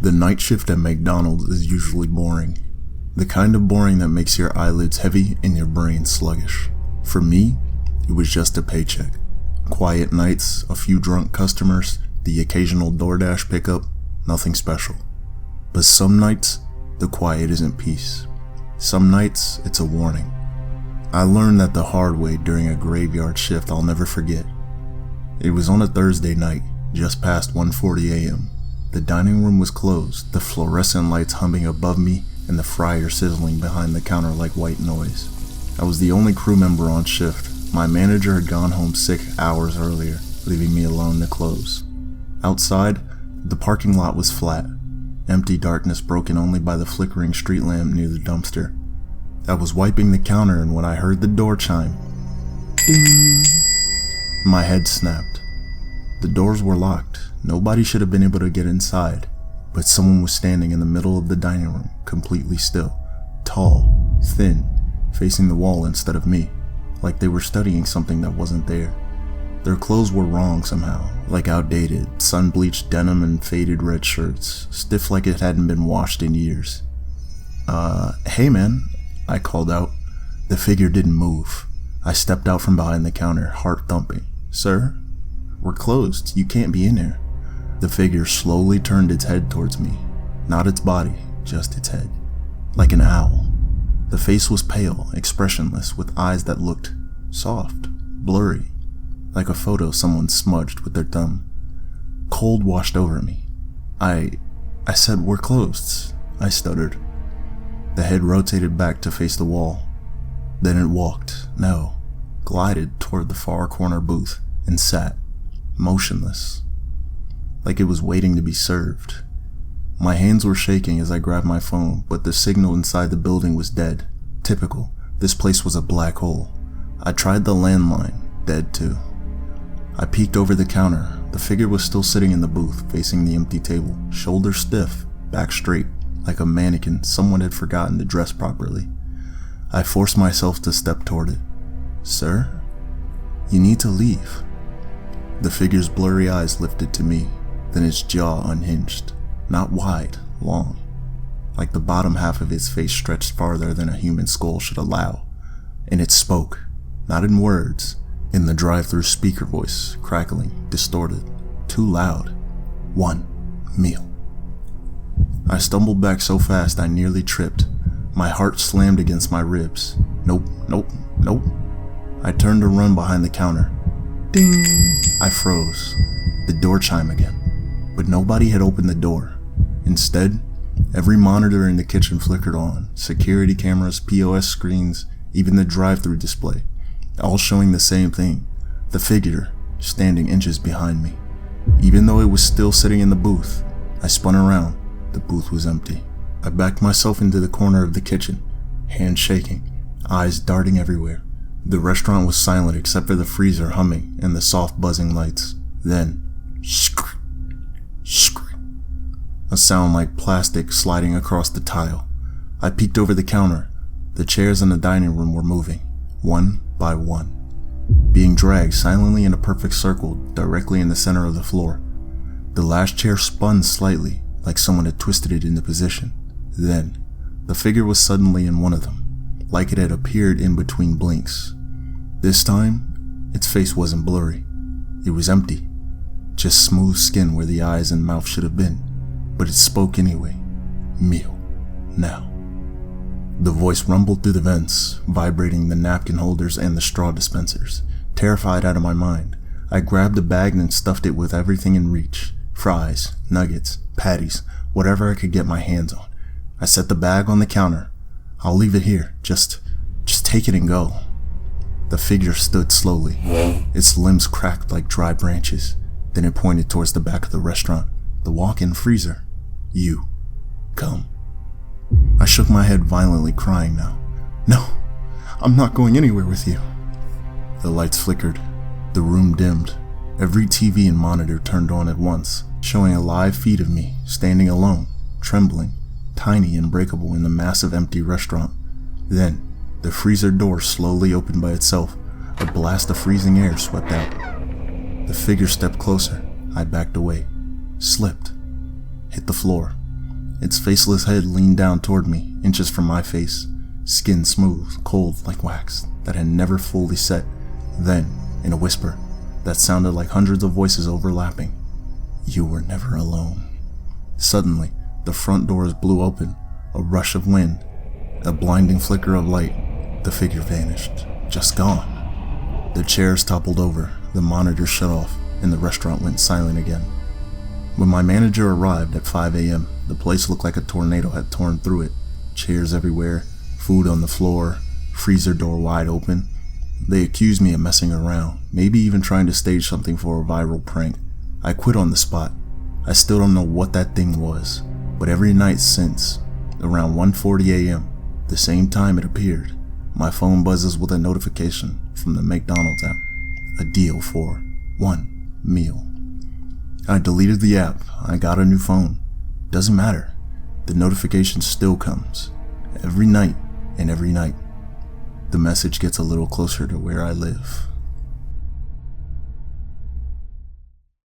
The night shift at McDonald's is usually boring. The kind of boring that makes your eyelids heavy and your brain sluggish. For me, it was just a paycheck. Quiet nights, a few drunk customers, the occasional DoorDash pickup, nothing special. But some nights, the quiet isn't peace. Some nights, it's a warning. I learned that the hard way during a graveyard shift I'll never forget. It was on a Thursday night, just past 1:40 a.m. The dining room was closed, the fluorescent lights humming above me and the fryer sizzling behind the counter like white noise. I was the only crew member on shift. My manager had gone home sick hours earlier, leaving me alone to close. Outside, the parking lot was flat, empty darkness broken only by the flickering street lamp near the dumpster. I was wiping the counter and when I heard the door chime, ding, my head snapped. The doors were locked. Nobody should have been able to get inside, but someone was standing in the middle of the dining room, completely still, tall, thin, facing the wall instead of me, like they were studying something that wasn't there. Their clothes were wrong somehow, like outdated, sun-bleached denim and faded red shirts, stiff like it hadn't been washed in years. Hey man, I called out. The figure didn't move. I stepped out from behind the counter, heart thumping. Sir? We're closed, you can't be in here. The figure slowly turned its head towards me. Not its body, just its head. Like an owl. The face was pale, expressionless, with eyes that looked soft, blurry, like a photo someone smudged with their thumb. Cold washed over me. I said, we're closed, I stuttered. The head rotated back to face the wall. Then it walked, glided toward the far corner booth and sat, motionless, like it was waiting to be served. My hands were shaking as I grabbed my phone, but the signal inside the building was dead. Typical, this place was a black hole. I tried the landline, dead too. I peeked over the counter. The figure was still sitting in the booth, facing the empty table, shoulders stiff, back straight, like a mannequin someone had forgotten to dress properly. I forced myself to step toward it. Sir? You need to leave. The figure's blurry eyes lifted to me, then its jaw unhinged. Not wide, long, like the bottom half of its face stretched farther than a human skull should allow. And it spoke, not in words, in the drive-through speaker voice, crackling, distorted, too loud. 1 meal. I stumbled back so fast I nearly tripped. My heart slammed against my ribs. Nope. I turned to run behind the counter. Ding! I froze. The door chimed again. But nobody had opened the door. Instead, every monitor in the kitchen flickered on, security cameras, POS screens, even the drive-through display, all showing the same thing, the figure standing inches behind me. Even though it was still sitting in the booth, I spun around. The booth was empty. I backed myself into the corner of the kitchen, hands shaking, eyes darting everywhere. The restaurant was silent except for the freezer humming and the soft buzzing lights. Then, scream. A sound like plastic sliding across the tile. I peeked over the counter. The chairs in the dining room were moving, one by one, being dragged silently in a perfect circle directly in the center of the floor. The last chair spun slightly, like someone had twisted it into position. Then, the figure was suddenly in one of them, like it had appeared in between blinks. This time, its face wasn't blurry. It was empty. Just smooth skin where the eyes and mouth should have been, but it spoke anyway. Meal. Now. The voice rumbled through the vents, vibrating the napkin holders and the straw dispensers. Terrified out of my mind, I grabbed a bag and stuffed it with everything in reach. Fries, nuggets, patties, whatever I could get my hands on. I set the bag on the counter. I'll leave it here. Just take it and go. The figure stood slowly. Its limbs cracked like dry branches. Then it pointed towards the back of the restaurant, the walk-in freezer. You. Come. I shook my head violently, crying now. No, I'm not going anywhere with you. The lights flickered. The room dimmed. Every TV and monitor turned on at once, showing a live feed of me, standing alone, trembling, tiny and breakable in the massive empty restaurant. Then, the freezer door slowly opened by itself. A blast of freezing air swept out. The figure stepped closer. I backed away, slipped, hit the floor. Its faceless head leaned down toward me, inches from my face, skin smooth, cold like wax that had never fully set. Then, in a whisper that sounded like hundreds of voices overlapping, "You were never alone." Suddenly, the front doors blew open, a rush of wind, a blinding flicker of light. The figure vanished, just gone. The chairs toppled over, the monitors shut off, and the restaurant went silent again. When my manager arrived at 5 a.m., the place looked like a tornado had torn through it. Chairs everywhere, food on the floor, freezer door wide open. They accused me of messing around, maybe even trying to stage something for a viral prank. I quit on the spot. I still don't know what that thing was, but every night since, around 1:40 a.m., the same time it appeared, my phone buzzes with a notification from the McDonald's app. A deal for one meal. I deleted the app. I got a new phone. Doesn't matter. The notification still comes. Every night and every night. The message gets a little closer to where I live.